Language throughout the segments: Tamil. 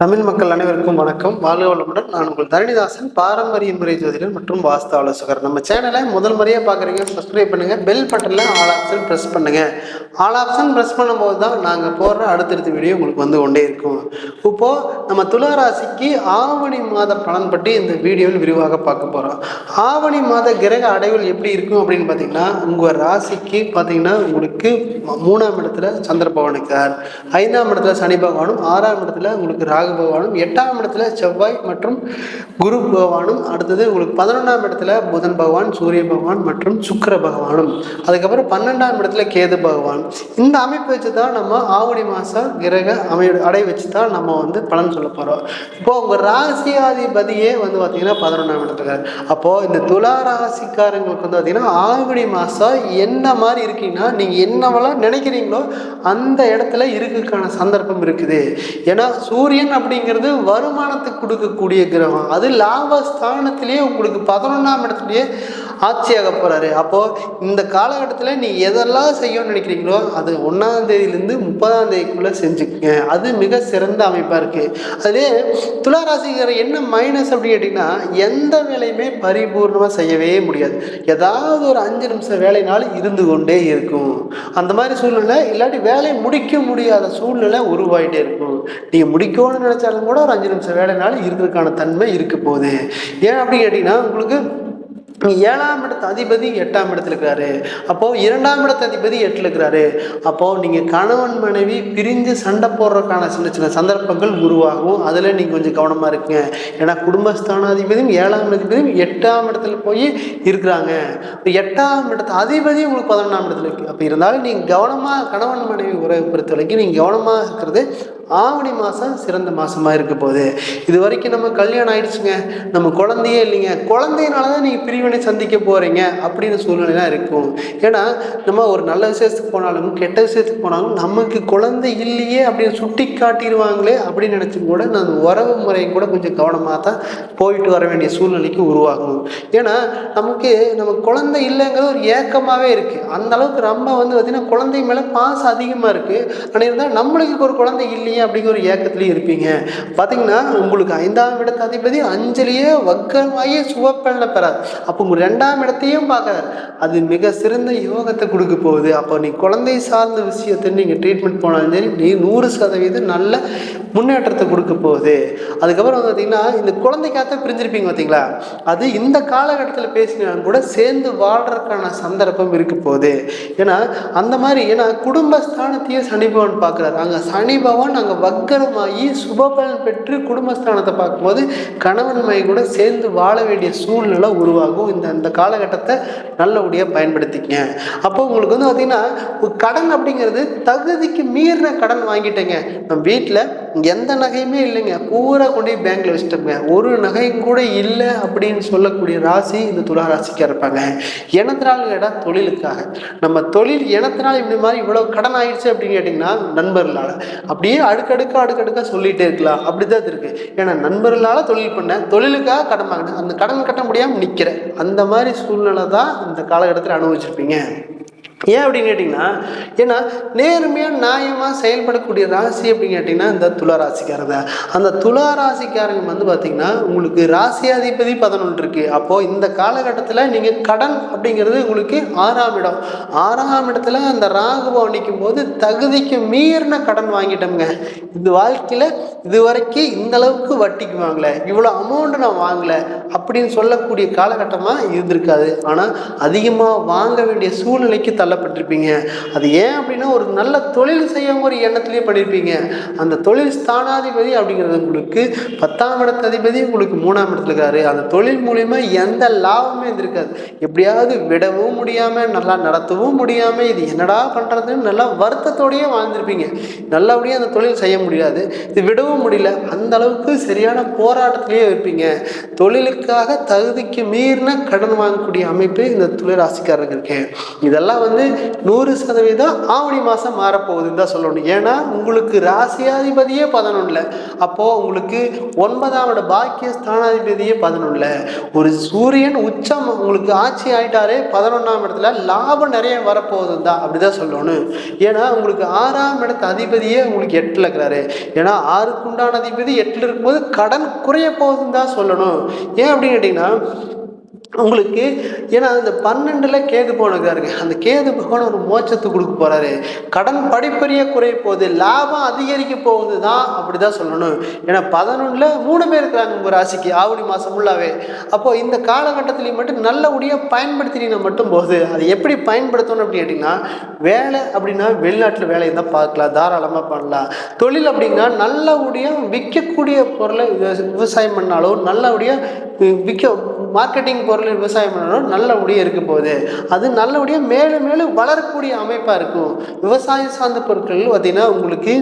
தமிழ் மக்கள் அனைவருக்கும் வணக்கம். வாழ்க வளமுடன். நான் உங்கள் தரணிதாசன், பாரம்பரிய முறை ஜோதிடர் மற்றும் வாஸ்து ஆலோசகர். நம்ம சேனலை முதல் முறையாக பார்க்குறீங்க, சப்ஸ்கிரைப் பண்ணுங்க. பெல் பட்டனில் ஆல் ஆப்ஷன் ப்ரெஸ் பண்ணுங்க. ஆல் ஆப்ஷன் ப்ரெஸ் பண்ணும்போது தான் நாங்கள் போடுற அடுத்தடுத்த வீடியோ உங்களுக்கு வந்து கொண்டே இருக்கும். இப்போது நம்ம துலா ராசிக்கு ஆவணி மாத பலன் பற்றி இந்த வீடியோவில் விரிவாக பார்க்க போகிறோம். ஆவணி மாத கிரக அடைவுகள் எப்படி இருக்கும் அப்படின்னு பார்த்தீங்கன்னா, உங்கள் ராசிக்கு பார்த்தீங்கன்னா உங்களுக்கு 3ஆம் இடத்துல சந்திர பகவான் இருக்கார், 5ஆம் இடத்துல சனி பகவானும், 6ஆம் இடத்துல உங்களுக்கு ராகு பகவானும், 8ஆம் இடத்துல செவ்வாய் மற்றும் குரு பகவானும், அடுத்தது உங்களுக்கு 11ஆம் இடத்துல புதன் பகவான், சூரிய பகவான் மற்றும் சுக்கிர பகவானும், அதுக்கப்புறம் 12ஆம் இடத்துல கேது பகவான். இந்த அமைப்பு வச்சு தான் நம்ம ஆவணி மாதம் கிரக அடை வச்சு தான் நம்ம வந்து பலன் சொல்ல போகிறோம். இப்போ உங்கள் ராசியாதிபதியே வந்து பார்த்தீங்கன்னா 11ஆம் இடத்துல. அப்போது இந்த துலா ராசிக்காரங்களுக்கு வந்து பார்த்தீங்கன்னா ஆவணி மாதம் என்ன மாதிரி இருக்கீங்கன்னா, நீங்கள் என்னவெல்லாம் நினைக்கிறீங்களோ அந்த இடத்துல இருக்குக்கான சந்தர்ப்பம் இருக்குது. ஏன்னா சூரியன் அப்படிங்கிறது வருமானத்துக்கு கொடுக்கக்கூடிய கிரகம். அது லாபஸ்தானத்திலேயே உங்களுக்கு 11ஆம் இடத்துலயே ஆட்சியாக போறாரு. அப்போ இந்த காலகட்டத்தில் நீ எதெல்லாம் செய்யணும்னு நினைக்கிறீங்களோ அது 1ஆம் தேதியிலிருந்து 30ஆம் தேதிக்குள்ள செஞ்சுக்கங்க. அது மிக சிறந்த அமைப்பா இருக்கு. அதே துலா ராசிக்கார என்ன மைனஸ் அப்படின்னு கேட்டீங்கன்னா, எந்த வேலையுமே பரிபூர்ணமா செய்யவே முடியாது. ஏதாவது ஒரு 5 நிமிஷம் வேலைனாலும் இருந்து கொண்டே இருக்கும். அந்த மாதிரி சூழ்நிலை, இல்லாட்டி வேலையை முடிக்க முடியாத சூழ்நிலை உருவாயிட்டே இருக்கும். நீங்க முடிக்கணும்னு நினைச்சாலும் கூட ஒரு 5 நிமிஷம் வேலைனாலும் இருக்கிறதுக்கான தன்மை இருக்க போகுது. ஏன் அப்படின்னு கேட்டீங்கன்னா, உங்களுக்கு 7ஆம் இடத்து அதிபதி 8ஆம் இடத்துல இருக்கிறாரு. அப்போ 2ஆம் இடத்து அதிபதி 8ல் இருக்கிறாரு. அப்போ நீங்க கணவன் மனைவி பிரிஞ்சு சண்டை போடுறதுக்கான சின்ன சின்ன சந்தர்ப்பங்கள் உருவாகும். அதுல நீங்க கொஞ்சம் கவனமா இருக்குங்க. ஏன்னா குடும்பஸ்தானாதிபதியும் 7ஆம் அதிபதியும் 8ஆம் இடத்துல போய் இருக்கிறாங்க. 8ஆம் இடத்து அதிபதி உங்களுக்கு 11ஆம் இடத்துல இருக்கு. அப்ப இருந்தாலும் நீங்க கவனமா கணவன் மனைவி உறவை பொறுத்த வரைக்கும் நீங்க கவனமா இருக்கிறது ஆவணி மாதம் சிறந்த மாதமாக இருக்க போகுது. இது வரைக்கும் நம்ம கல்யாணம் ஆயிடுச்சுங்க, நம்ம குழந்தையே இல்லைங்க, குழந்தையினால தான் நீங்கள் பிரிவினை சந்திக்க போகிறீங்க அப்படின்னு சூழ்நிலை தான் இருக்கும். ஏன்னா நம்ம ஒரு நல்ல விஷயத்துக்கு போனாலும் கெட்ட விஷயத்துக்கு போனாலும் நமக்கு குழந்தை இல்லையே அப்படின்னு சுட்டி காட்டிடுவாங்களே அப்படின்னு நினச்சி கூட நான் உறவு முறை கூட கொஞ்சம் கவனமாக தான் போயிட்டு வர வேண்டிய சூழ்நிலைக்கு உருவாகும். ஏன்னா நம்ம குழந்தை இல்லைங்கிறது ஒரு ஏக்கமாகவே இருக்குது. அந்த அளவுக்கு நம்ம வந்து பார்த்திங்கன்னா குழந்தை மேலே பாசம் அதிகமாக இருக்குது. ஆனால் இருந்தால் நம்மளுக்கு ஒரு குழந்தை இல்லையே அப்படிங்கிற ஒரு ஏக்கத்திலேயே இருப்பீங்க. பார்த்தீங்கன்னா உங்களுக்கு 5ஆம் இடத்து அதிபதி 5லேயே வக்கரமாகி சுவப்பலனை பெறாது. அப்போ உங்கள் 2ஆம் இடத்தையும் பார்க்குறாரு. அது மிக சிறந்த யோகத்தை கொடுக்க போகுது. அப்போ நீ குழந்தை சார்ந்த விஷயத்தை நீங்கள் ட்ரீட்மெண்ட் போனாலும் சரி, நீ 100% நல்ல முன்னேற்றத்தை கொடுக்க போகுது. அதுக்கப்புறம் வந்து பார்த்தீங்கன்னா இந்த குழந்தைக்காக பிரிஞ்சிருப்பீங்க பார்த்தீங்களா, அது இந்த காலகட்டத்தில் பேசினாலும் கூட சேர்ந்து வாழ்றதுக்கான சந்தர்ப்பம் இருக்க போகுது. ஏன்னா அந்த மாதிரி, ஏன்னா குடும்பஸ்தானத்தையே சனி பகவான் பார்க்குறாரு. அங்கே சனி பகவான் அங்கே வக்கரமாகி சுபபலன் பெற்று குடும்பஸ்தானத்தை பார்க்கும்போது கணவன் மனைவி கூட சேர்ந்து வாழ வேண்டிய சூழ்நிலை உருவாகும். இந்த காலகட்டத்தை நல்லபடியாக பயன்படுத்திக்கங்க. அப்போ உங்களுக்கு வந்து பார்த்தீங்கன்னா கடன் அப்படிங்கிறது தகுதிக்கு மீறின கடன் வாங்கிட்டேங்க. நம்ம வீட்டில் எந்த நகையுமே இல்லைங்க, பூரா கொண்டு போய் பேங்க்ல வச்சுட்டோங்க, ஒரு நகையும் கூட இல்லை அப்படின்னு சொல்லக்கூடிய ராசி இந்த துலா ராசிக்காக இருப்பாங்க. இனத்தினால் கேட்டால் தொழிலுக்காக நம்ம தொழில் இனத்தினால் இப்படி மாதிரி இவ்வளவு கடன் ஆயிடுச்சு அப்படின்னு கேட்டிங்கன்னா நண்பர்களால் அப்படியே அடுக்கடுக்கா சொல்லிகிட்டே இருக்கலாம். அப்படிதான் இருக்கு. ஏன்னா நண்பர்களால் தொழில் பண்ண, தொழிலுக்காக கடன் வாங்கினேன், அந்த கடன் கட்ட முடியாமல் நிற்கிறேன். அந்த மாதிரி சூழ்நிலை தான் இந்த காலகட்டத்தில் அனுபவிச்சிருப்பீங்க. ஏன் அப்படின்னு கேட்டிங்கன்னா, ஏன்னா நேர்மையாக நியாயமாக செயல்படக்கூடிய ராசி அப்படின்னு கேட்டிங்கன்னா இந்த துலா ராசிக்காரங்க. அந்த துலா ராசிக்காரங்க வந்து பார்த்திங்கன்னா உங்களுக்கு ராசியாதிபதி 11 இருக்குது. அப்போது இந்த காலகட்டத்தில் நீங்கள் கடன் அப்படிங்கிறது உங்களுக்கு 6ஆம் இடம், 6ஆம் இடத்துல அந்த ராகுபவன் நிற்கும் போது தகுதிக்கு மீறின கடன் வாங்கிட்டோம்ங்க. இது வாழ்க்கையில் இது வரைக்கும் இந்த அளவுக்கு வட்டிக்கு வாங்கலை, இவ்வளோ அமௌண்ட்டு நான் வாங்கலை அப்படின்னு சொல்லக்கூடிய காலகட்டமாக இருந்திருக்காது. ஆனால் அதிகமாக வாங்க வேண்டிய சூழ்நிலைக்கு தள்ளப்பட்டிருப்பீங்க. அது ஏன் அப்படின்னா ஒரு நல்ல தொழில் செய்யும் ஒரு எண்ணத்திலேயே பண்ணியிருப்பீங்க. அந்த தொழில் ஸ்தானாதிபதி அப்படிங்கிறது உங்களுக்கு 10ஆம் இடத்து அதிபதி உங்களுக்கு 3ஆம் இடத்துல இருக்காரு. அந்த தொழில் மூலியமா எந்த லாபமே இருந்திருக்காது. எப்படியாவது விடவும் முடியாமல் நல்லா நடத்தவும் முடியாமல் இது என்னடா பண்ணுறதுன்னு நல்லா வருத்தத்தோடையே வாழ்ந்திருப்பீங்க. நல்லபடியாக அந்த தொழில் செய்ய முடியாது, இது விடவும் முடியல, அந்த அளவுக்கு சரியான போராட்டத்திலேயே இருப்பீங்க. தொழிலுக்காக தகுதிக்கு மீறின கடன் வாங்கக்கூடிய அமைப்பு இந்த துலா ராசிக்காரருக்கு இருக்கு. இதெல்லாம் வந்து அதாவது 100% ஆவணி மாதம் மாறப்போகுதுன்னு தான் சொல்லணும். ஏன்னா உங்களுக்கு ராசியாதிபதியே 11, அப்போது உங்களுக்கு 9ஆம் இட பாக்கிய ஸ்தானாதிபதியே 11, ஒரு சூரியன் உச்சம் உங்களுக்கு ஆட்சி ஆயிட்டாரே 11ஆம் இடத்துல லாபம் நிறைய வரப்போகுதுன்னு தான் அப்படிதான் சொல்லணும். ஏன்னா உங்களுக்கு 6ஆம் இடத்து அதிபதியே உங்களுக்கு 8ல் இருக்கிறாரு. ஏன்னா 6க்கு உண்டான அதிபதி 8ல் இருக்கும்போது கடன் குறைய போகுதுன்னு தான் சொல்லணும். ஏன் அப்படின்னு கேட்டிங்கன்னா உங்களுக்கு ஏன்னா அந்த 12ல் கேது போனக்காருங்க, அந்த கேது பகவான் ஒரு மோட்சத்தை கொடுக்க போறாரு. கடன் படிப்படியாக குறைய போகுது, லாபம் அதிகரிக்க போகுது தான் அப்படிதான் சொல்லணும். ஏன்னா 11ல் 3 பேர் இருக்கிறாங்க உங்கள் ராசிக்கு ஆவணி மாதம் ஃபுல்லாகவே. அப்போ இந்த காலகட்டத்திலையும் மட்டும் நல்லபடியாக பயன்படுத்தினீங்கன்னா மட்டும் போகுது. அதை எப்படி பயன்படுத்தணும் அப்படின்னு கேட்டிங்கன்னா, வேலை அப்படின்னா வெளிநாட்டில் வேலையை தான் பார்க்கலாம், தாராளமாக பண்ணலாம். தொழில் அப்படின்னா நல்லபடியாக விற்கக்கூடிய பொருளை விவசாயம் பண்ணாலும், நல்லபடியாக மார்க்கெட்டிங் பொருள் விவசாயம் பண்ணாலும் நல்லபடியாக இருக்க போகுது. அது நல்லபடியாக மேலும் மேலும் வளரக்கூடிய அமைப்பாக இருக்கும். விவசாயம் சார்ந்த பொருட்கள் பார்த்திங்கன்னா உங்களுக்கு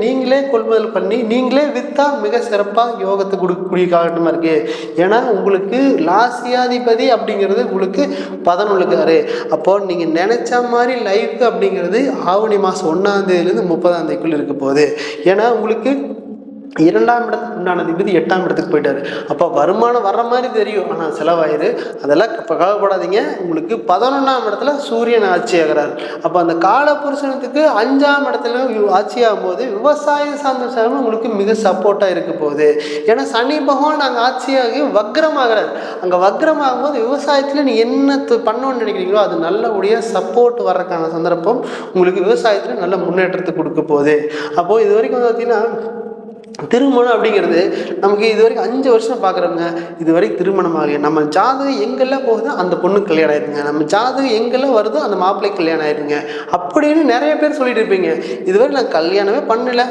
நீங்களே கொள்முதல் பண்ணி நீங்களே விற்றா மிக சிறப்பாக யோகத்தை கொடுக்கக்கூடிய காலகட்டமாக இருக்குது. ஏன்னா உங்களுக்கு ராசியாதிபதி அப்படிங்கிறது உங்களுக்கு 11 அப்போது நீங்கள் நினச்ச மாதிரி லைஃப் அப்படிங்கிறது ஆவணி மாதம் 1ஆம் தேதியிலேருந்து 30ஆம் தேதிக்குள்ளே இருக்க போகுது. ஏன்னா உங்களுக்கு 2ஆம் இடத்துக்கு உண்டான அதிபதி 8ஆம் இடத்துக்கு போயிட்டாரு. அப்போ வருமானம் வர்ற மாதிரி தெரியும், ஆனால் செலவாயிரு. அதெல்லாம் இப்போ கவலைப்படாதீங்க. உங்களுக்கு 11ஆம் இடத்துல சூரியன் ஆட்சி ஆகிறார். அப்போ அந்த கால புருஷனத்துக்கு 5ஆம் இடத்துல ஆட்சி ஆகும்போது விவசாயம் சார்ந்த செலவு உங்களுக்கு மிக சப்போர்ட்டாக இருக்க போகுது. ஏன்னா சனி பகவான் அங்கே ஆட்சியாகி வக்ரமாகிறார். அங்கே வக்ரமாகும்போது விவசாயத்தில் நீ என்ன பண்ணணும்னு நினைக்கிறீங்களோ அது நல்லபடியாக சப்போர்ட் வர்றதுக்கான சந்தர்ப்பம் உங்களுக்கு விவசாயத்தில் நல்ல முன்னேற்றத்தை கொடுக்க போகுது. அப்போது இது வரைக்கும் பார்த்தீங்கன்னா திருமணம் அப்படிங்கிறது நமக்கு இது வரைக்கும் 5 வருஷம் பார்க்குறோங்க, இது வரைக்கும் திருமணம் ஆகலை. நம்ம ஜாதகம் எங்கெல்லாம் போகுதோ அந்த பொண்ணுக்கு கல்யாணம் ஆயிடுங்க, நம்ம ஜாதகம் எங்கெல்லாம் வருதோ அந்த மாப்பிள்ளைக்கு கல்யாணம் ஆயிடுங்க அப்படின்னு நிறைய பேர் சொல்லிட்டு இருப்பீங்க. இதுவரை நான் கல்யாணமே பண்ணலை,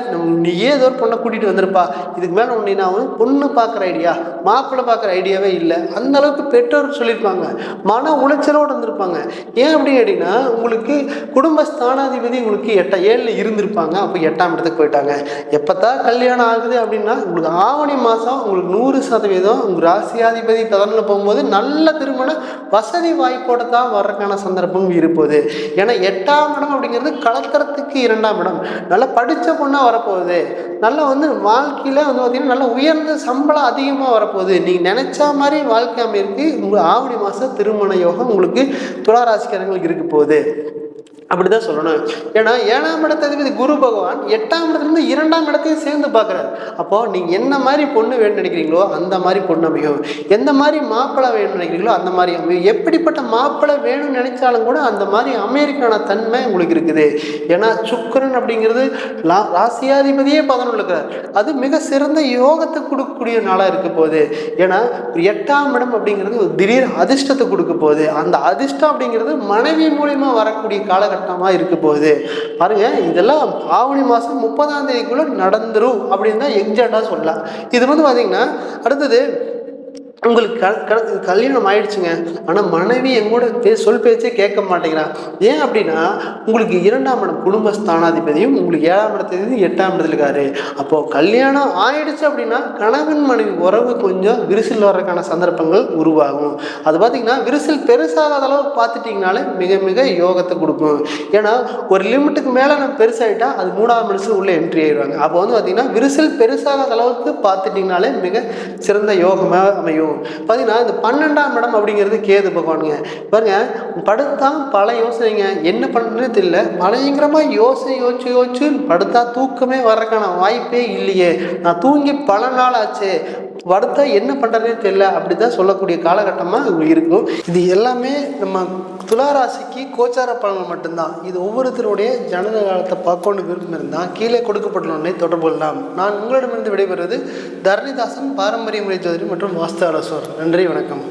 நீயே ஏதோ ஒரு பொண்ணை கூட்டிகிட்டு வந்திருப்பா, இதுக்கு மேலே ஒன்று நான் பொண்ணு பார்க்குற ஐடியா மாப்பிள்ளை பார்க்குற ஐடியாவே இல்லை, அந்த அளவுக்கு பெற்றோர் சொல்லியிருப்பாங்க. மன உளைச்சலோடு இருந்திருப்பாங்க. ஏன் அப்படின்னு கேட்டிங்கன்னா உங்களுக்கு குடும்ப ஸ்தானாதிபதி உங்களுக்கு 7ல் இருந்திருப்பாங்க. அப்போ 8ஆம் இடத்துக்கு போயிட்டாங்க. எப்போத்தான் கல்யாணம் ஆகுது அப்படின்னா உங்களுக்கு ஆவணி மாதம் உங்களுக்கு 100% உங்கள் ராசியாதிபதி 11ல் போகும்போது நல்ல திருமண வசதி வாய்ப்போடு தான் வர்றதுக்கான சந்தர்ப்பம் இருப்போது. ஏன்னா 8ஆம் இடம் அப்படிங்கிறது கலத்தரத்துக்கு 2ஆம் இடம். நல்லா படித்த பொண்ணாக வரப்போகுது, நல்லா வாழ்க்கையில் பார்த்திங்கன்னா நல்லா உயர்ந்த சம்பளம் அதிகமாக வரப்போகுது. நீங்கள் நினச்சா மாதிரி வாழ்க்கை அமையிருக்கு. உங்கள் ஆவணி மாதம் திருமண யோகம் உங்களுக்கு துளாராசிக்காரங்களுக்கு இருக்க போகுது அப்படிதான் சொல்லணும். ஏன்னா 7ஆம் இடத்து அதிபதி குரு பகவான் 8ஆம் இடத்துலேருந்து 2ஆம் இடத்தையும் சேர்ந்து பார்க்குறாரு. அப்போது நீங்கள் என்ன மாதிரி பொண்ணு வேணும்னு நினைக்கிறீங்களோ அந்த மாதிரி பொண்ணு அமையும், எந்த மாதிரி மாப்பிள்ளை வேணும்னு நினைக்கிறீங்களோ அந்த மாதிரி அமையும், எப்படிப்பட்ட மாப்பிள்ளை வேணும்னு நினைச்சாலும் கூட அந்த மாதிரி அமெரிக்கான தன்மை உங்களுக்கு இருக்குது. ஏன்னா சுக்கிரன் அப்படிங்கிறது ராசியாதிபதியே 11 இருக்கிறார். அது மிக சிறந்த யோகத்தை கொடுக்கக்கூடிய நாளாக இருக்க போகுது. ஏன்னா 8ஆம் இடம் அப்படிங்கிறது ஒரு திடீர் அதிர்ஷ்டத்தை கொடுக்க போகுது. அந்த அதிர்ஷ்டம் அப்படிங்கிறது மனைவி மூலிமா வரக்கூடிய காலகட்டமாக இருக்க போகுது. பாருங்க, இதெல்லாம் ஆவணி மாதம் 30ஆம் தேதிக்குள்ள நடந்துரும் அப்படின்னு தான் எக்ஸாக்டாக சொல்லலாம். இது பார்த்தீங்கன்னா அடுத்தது உங்களுக்கு கல்யாணம் ஆயிடுச்சுங்க, ஆனால் மனைவி எங்கூட சொல் பேச்சே கேட்க மாட்டேங்கிறான். ஏன் அப்படின்னா உங்களுக்கு 2ஆம் இடம் குடும்ப ஸ்தானாதிபதியும் உங்களுக்கு 7ஆம் இடத்துல 8ஆம் இடத்துல இருக்காரு. அப்போது கல்யாணம் ஆயிடுச்சு அப்படின்னா கணவன் மனைவி உறவு கொஞ்சம் விரிசல் வர்றதுக்கான சந்தர்ப்பங்கள் உருவாகும். அது பார்த்திங்கன்னா விரிசல் பெருசாகாத அளவு பார்த்துட்டிங்கனாலே மிக மிக யோகத்தை கொடுக்கும். ஏன்னா ஒரு லிமிட்டுக்கு மேலே நம்ம பெருசாகிட்டா அது 3ஆம் இடத்துல உள்ளே என்ட்ரி ஆயிடுவாங்க. அப்போ பார்த்திங்கன்னா விரிசல் பெருசாகாத அளவுக்கு பார்த்துட்டிங்கனாலே மிக சிறந்த யோகமாக அமையும். பார்த்தீங்கன்னா இந்த 12ஆம் இடம் அப்படிங்கிறது கேது பகவானுங்க. பாருங்க, படுத்தா பல யோசனைங்க, என்ன பண்ணுறதுன்னு தெரியல, பயங்கரமாக யோசிச்சு படுத்தா தூக்கமே வர்றதுக்கான வாய்ப்பே இல்லையே, நான் தூங்கி பல நாள் ஆச்சு, படுத்தா என்ன பண்ணுறதுனே தெரியல, அப்படி தான் சொல்லக்கூடிய காலகட்டமாக இருக்கும். இது எல்லாமே நம்ம துளாராசிக்கு கோச்சார பலன்கள் மட்டும்தான். இது ஒவ்வொருத்தருடைய ஜனன காலத்தை பார்க்கணும் விருப்பம் இருந்தால் கீழே கொடுக்கப்பட்டுள்ளே தொடர்பு கொள்ளலாம். நான் உங்களிடமிருந்து விடைபெறுவது தரணிதாசன், பாரம்பரிய முறை ஜோதிடர் மற்றும் வாஸ்து ஆலோசகர். நன்றி, வணக்கம்.